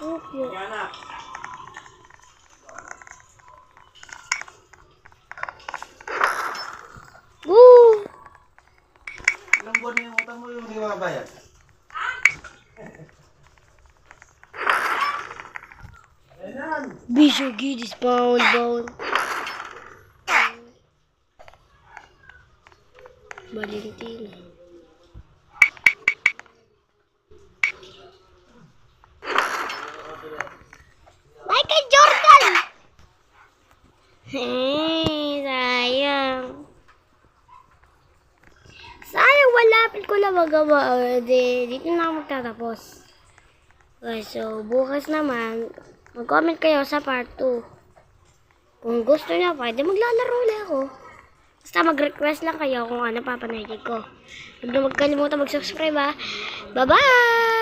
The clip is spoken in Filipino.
Okay. Woo! Ilang buwan na yung utang mo yung di makabayad? Bisyo gidis bound. Valentino. Michael Jordan! Sayang. Sayang malapit ko na magawa. Dito na ako magtatapos. Okay, so bukas naman, mag-comment kayo sa part 2. Kung gusto niyo, pwede maglalaro ulit ako. Basta mag-request lang kayo kung ano papanoodin ko. Huwag na magkalimutan mag-subscribe ha. Bye-bye!